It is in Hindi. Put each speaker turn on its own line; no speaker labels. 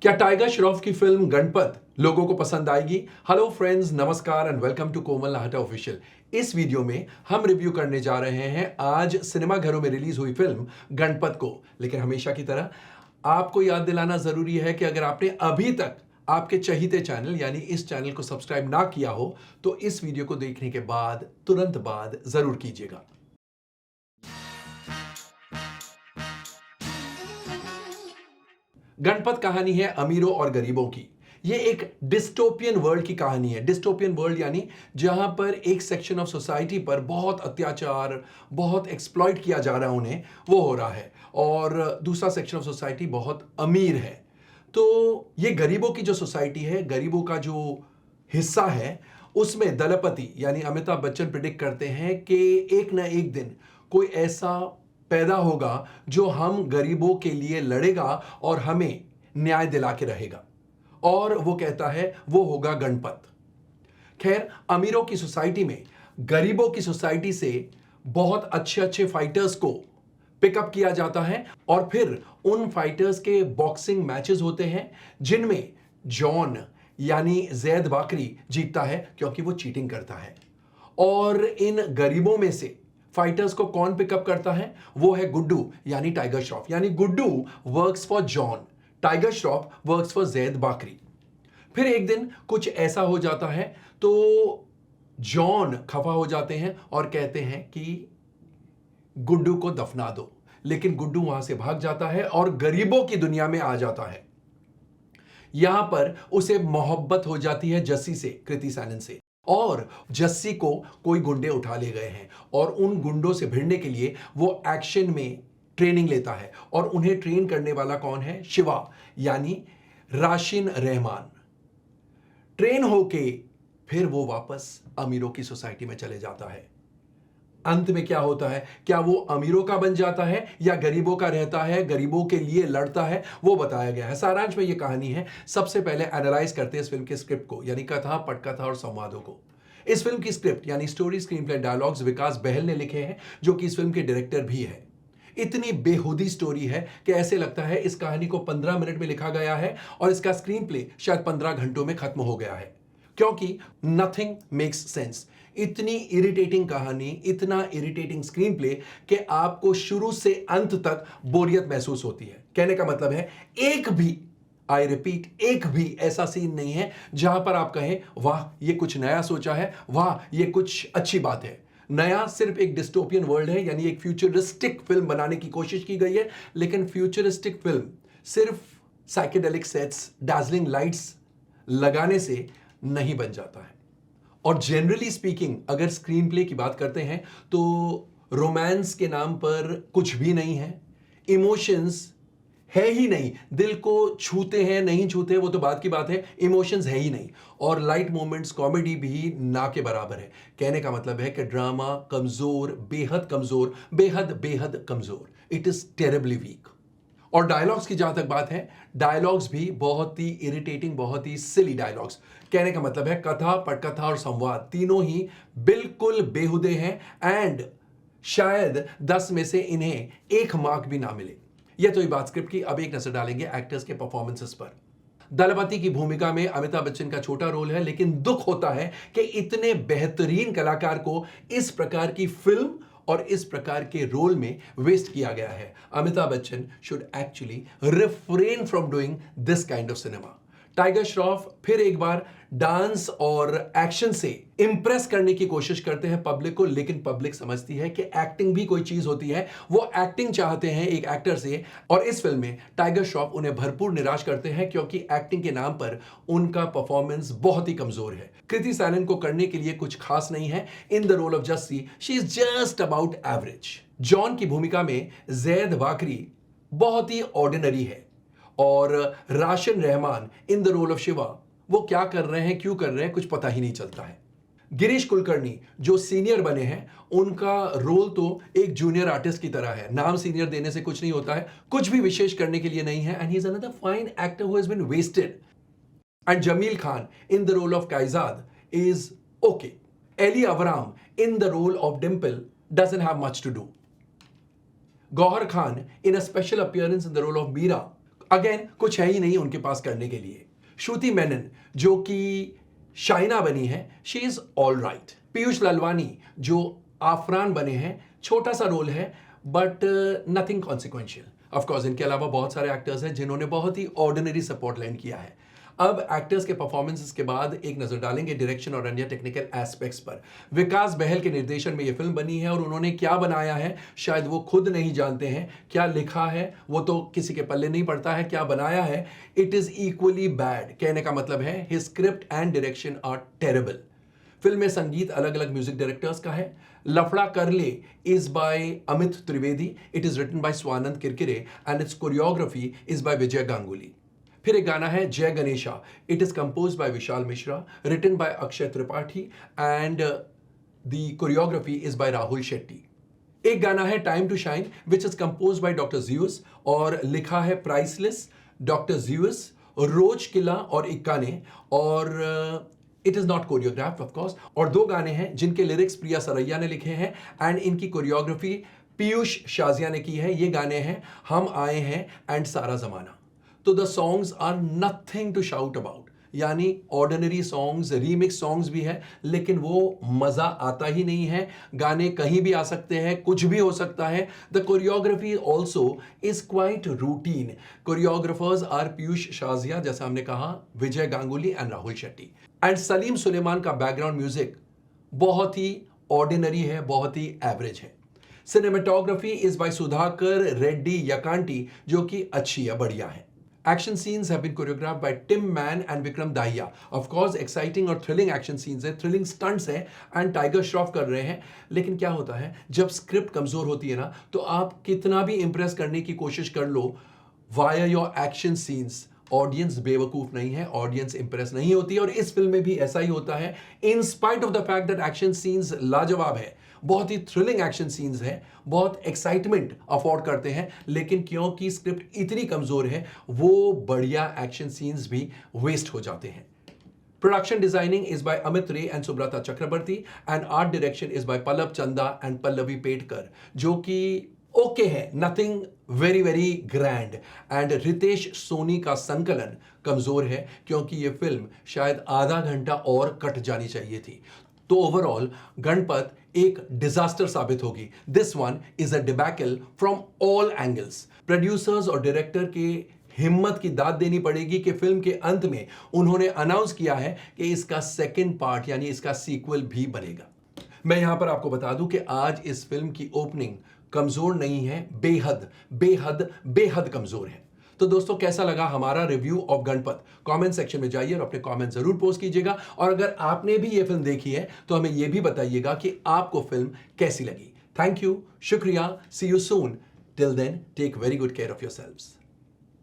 क्या टाइगर श्रॉफ की फिल्म गणपत लोगों को पसंद आएगी? हेलो फ्रेंड्स, नमस्कार and welcome to Komal Nahata official. इस वीडियो में हम रिव्यू करने जा रहे हैं आज सिनेमा घरों में रिलीज हुई फिल्म गणपत को। लेकिन हमेशा की तरह आपको याद दिलाना जरूरी है कि अगर आपने अभी तक आपके चहीते चैनल यानी इस चैनल को सब्सक्राइब ना किया हो तो इस वीडियो को देखने के बाद तुरंत बाद जरूर कीजिएगा। गणपत कहानी है अमीरों और गरीबों की। ये एक डिस्टोपियन वर्ल्ड की कहानी है। डिस्टोपियन वर्ल्ड यानी जहां पर एक सेक्शन ऑफ सोसाइटी पर बहुत अत्याचार, बहुत एक्सप्लॉइट किया जा रहा है उन्हें, वो हो रहा है, और दूसरा सेक्शन ऑफ सोसाइटी बहुत अमीर है। तो ये गरीबों की जो सोसाइटी है, गरीबों का जो हिस्सा है, उसमें दलपति यानी अमिताभ बच्चन प्रिडिक्ट करते हैं कि एक ना एक दिन कोई ऐसा पैदा होगा जो हम गरीबों के लिए लड़ेगा और हमें न्याय दिला के रहेगा, और वो कहता है वो होगा गणपत। खैर, अमीरों की सोसाइटी में गरीबों की सोसाइटी से बहुत अच्छे अच्छे फाइटर्स को पिकअप किया जाता है और फिर उन फाइटर्स के बॉक्सिंग मैचेस होते हैं जिनमें जॉन यानी जैद बाकरी जीतता है क्योंकि वो चीटिंग करता है। और इन गरीबों में से फाइटर्स को कौन पिकअप करता है? वो है गुड्डू यानी टाइगर श्रॉफ। यानी Guddu works for John, tiger Shroff works for Zaid बाकरी। फिर एक दिन कुछ ऐसा हो जाता है तो जॉन खफा हो जाते हैं और कहते हैं कि गुड्डू को दफना दो, लेकिन गुड्डू वहां से भाग जाता है और गरीबों की दुनिया में आ जाता है। यहां पर उसे मोहब्बत हो जाती है जस्सी से, कृति सैनन से, और जस्सी को कोई गुंडे उठा ले गए हैं और उन गुंडों से भिड़ने के लिए वो एक्शन में ट्रेनिंग लेता है। और उन्हें ट्रेन करने वाला कौन है? शिवा यानी राशिन रहमान। ट्रेन होके फिर वो वापस अमीरों की सोसाइटी में चले जाता है। अंत में क्या होता है? क्या वो अमीरों का बन जाता है या गरीबों का रहता है, गरीबों के लिए लड़ता है, वो बताया गया है। सारांश में ये कहानी है। सबसे पहले एनालाइज करते हैं इस फिल्म के स्क्रिप्ट को, यानी कथा, पटकथा और संवादों को। इस फिल्म की स्क्रिप्ट यानी स्टोरी, स्क्रीन प्ले, डायलॉग्स विकास बहल ने लिखे हैं, जो कि इस फिल्म के डायरेक्टर भी है। इतनी बेहुदी स्टोरी है कि ऐसे लगता है इस कहानी को 15 मिनट में लिखा गया है और इसका स्क्रीन प्ले शायद 15 घंटों में खत्म हो गया है, क्योंकि नथिंग मेक्स सेंस। इतनी इरिटेटिंग कहानी, इतना इरिटेटिंग स्क्रीन प्ले कि आपको शुरू से अंत तक बोरियत महसूस होती है। कहने का मतलब है, एक भी, आई रिपीट, एक भी ऐसा सीन नहीं है जहां पर आप कहें वाह ये कुछ नया सोचा है, वाह ये कुछ अच्छी बात है। नया सिर्फ एक डिस्टोपियन वर्ल्ड है, यानी एक फ्यूचरिस्टिक फिल्म बनाने की कोशिश की गई है, लेकिन फ्यूचरिस्टिक फिल्म सिर्फ साइकेडेलिक सेट्स, डार्जलिंग लाइट्स लगाने से नहीं बन जाता है। और जनरली स्पीकिंग अगर स्क्रीन प्ले की बात करते हैं तो रोमांस के नाम पर कुछ भी नहीं है, इमोशंस है ही नहीं, दिल को छूते हैं नहीं छूते वो तो बात की बात है, इमोशंस है ही नहीं, और लाइट मोमेंट्स, कॉमेडी भी ना के बराबर है। कहने का मतलब है कि ड्रामा कमजोर, बेहद कमजोर, बेहद बेहद कमजोर। It is terribly weak. और डायलॉग्स की जहां तक बात है, डायलॉग्स भी बहुत ही इरिटेटिंग, बहुत ही सिली डायलॉग्स। कहने का मतलब है कथा, पटकथा और संवाद तीनों ही बिल्कुल बेहुदे हैं, एंड शायद 10 में से इन्हें 1 मार्क भी ना मिले। यह तो ही बात स्क्रिप्ट की। अब एक नजर डालेंगे एक्टर्स के परफॉर्मेंसेस पर। दलपति की भूमिका में अमिताभ बच्चन का छोटा रोल है, लेकिन दुख होता है कि इतने बेहतरीन कलाकार को इस प्रकार की फिल्म और इस प्रकार के रोल में वेस्ट किया गया है। Amitabh Bachchan should actually refrain from doing this kind of cinema. Tiger Shroff फिर एक बार डांस और एक्शन से इंप्रेस करने की कोशिश करते हैं पब्लिक को, लेकिन पब्लिक समझती है कि एक्टिंग भी कोई चीज होती है। वो एक्टिंग चाहते हैं एक एक्टर से, और इस फिल्म में टाइगर श्रॉफ उन्हें भरपूर निराश करते हैं क्योंकि एक्टिंग के नाम पर उनका परफॉर्मेंस बहुत ही कमजोर है। कृति सैनन को करने के लिए कुछ खास नहीं है। In the role of Jassi she is just about average. John की भूमिका में जैद बाकरी बहुत ही ऑर्डिनरी है, और Rashin Rahman in the role of Shiva, वो क्या कर रहे हैं, क्यों कर रहे हैं, कुछ पता ही नहीं चलता है। गिरीश कुलकर्णी जो सीनियर बने हैं, उनका रोल तो एक जूनियर आर्टिस्ट की तरह है। नाम सीनियर देने से कुछ नहीं होता है, कुछ भी विशेष करने के लिए नहीं है, and he is another fine actor who has been wasted. And Jamil Khan in the role of Kaizad is okay. Elli Avram in the role of Dimple doesn't have much to do. Gauahar Khan in a special appearance in the role of Meera again कुछ है ही नहीं उनके पास करने के लिए। श्रुति मेनन जो कि शाइना बनी है, she is all right. Piyush Lalwani जो आफरान बने हैं, छोटा सा रोल है बट नथिंग कॉन्सिक्वेंशियल। ऑफकोर्स इनके अलावा बहुत सारे एक्टर्स हैं जिन्होंने बहुत ही ऑर्डिनरी सपोर्ट लैंड किया है। अब एक्टर्स के परफॉर्मेंसेस के बाद एक नजर डालेंगे डायरेक्शन और अन्य टेक्निकल एस्पेक्ट्स पर। विकास बहल के निर्देशन में यह फिल्म बनी है और उन्होंने क्या बनाया है शायद वो खुद नहीं जानते हैं। क्या लिखा है वो तो किसी के पल्ले नहीं पड़ता है, क्या बनाया है इट इज इक्वली बैड। कहने का मतलब है his script and direction are terrible. Film में संगीत अलग अलग म्यूजिक डायरेक्टर्स का है। लफड़ा कर ले is by Amit Trivedi, it is written by Swanand Kirkire and its choreography is by Vijay Ganguly. फिर एक गाना है जय Ganesha, it is compose by Vishal Mishra, written by Akshay Tripathi and the choreography is by Rahul Shetty. एक गाना है time to shine which is compose by doctor Zeus और लिखा है प्राइसलेस, डॉक्टर ज़्यूस, रोज किला और इक्का ने, और it is not choreographed of course. और दो गाने हैं जिनके लिरिक्स प्रिया सरैया ने लिखे हैं एंड इनकी कोरियोग्राफी पीयूष शाजिया ने की है। ये गाने हैं हम आए हैं एंड सारा जमाना। तो the songs are nothing to shout about, यानी ऑर्डिनरी सॉन्ग्स, रीमिक्स सॉन्ग्स भी है लेकिन वो मजा आता ही नहीं है। गाने कहीं भी आ सकते हैं, कुछ भी हो सकता है। The choreography also is quite routine. Choreographers are Piyush Shazia, जैसा हमने कहा, विजय गांगुली एंड राहुल शेट्टी। एंड सलीम सुलेमान का बैकग्राउंड म्यूजिक बहुत ही ऑर्डिनरी है, बहुत ही एवरेज है। Cinematography is by Sudhakar Reddy Yakkanti जो कि अच्छी है, बढ़िया है। Action scenes have been choreographed by Tim Mann and Vikram Dahiya. Of course, exciting और thrilling action scenes है, thrilling stunts है and Tiger Shroff कर रहे हैं। लेकिन क्या होता है जब स्क्रिप्ट कमजोर होती है ना, तो आप कितना भी इंप्रेस करने की कोशिश कर लो via your action scenes, audience बेवकूफ नहीं है, ऑडियंस इंप्रेस नहीं होती है। और इस फिल्म में भी ऐसा ही होता है। In spite of the fact that action scenes लाजवाब है, बहुत ही थ्रिलिंग एक्शन सीन्स हैं, बहुत एक्साइटमेंट अफोर्ड करते हैं, लेकिन क्योंकि स्क्रिप्ट इतनी कमजोर है वो बढ़िया एक्शन सीन्स भी वेस्ट हो जाते हैं। Production designing is by Amit Ray and Subrata Chakraborty and art direction is by Pallav Chanda and Pallavi Petkar, जो कि ओके है, nothing very very grand. And Ritesh Soni का संकलन कमजोर है क्योंकि ये फिल्म शायद आधा घंटा और कट जानी चाहिए थी। तो ओवरऑल गणपत एक डिजास्टर साबित होगी। This one is a debacle from all angles. Producers और डायरेक्टर के हिम्मत की दाद देनी पड़ेगी कि फिल्म के अंत में उन्होंने अनाउंस किया है कि इसका सेकंड पार्ट यानी इसका सीक्वल भी बनेगा। मैं यहां पर आपको बता दूं कि आज इस फिल्म की ओपनिंग कमजोर नहीं है, बेहद बेहद बेहद कमजोर है। तो दोस्तों कैसा लगा हमारा review of Ganpat? Comment section में जाइए और अपने कमेंट जरूर पोस्ट कीजिएगा। और अगर आपने भी ये फिल्म देखी है तो हमें यह भी बताइएगा कि आपको फिल्म कैसी लगी। थैंक यू, शुक्रिया, see you soon. Till then take very good care of yourselves.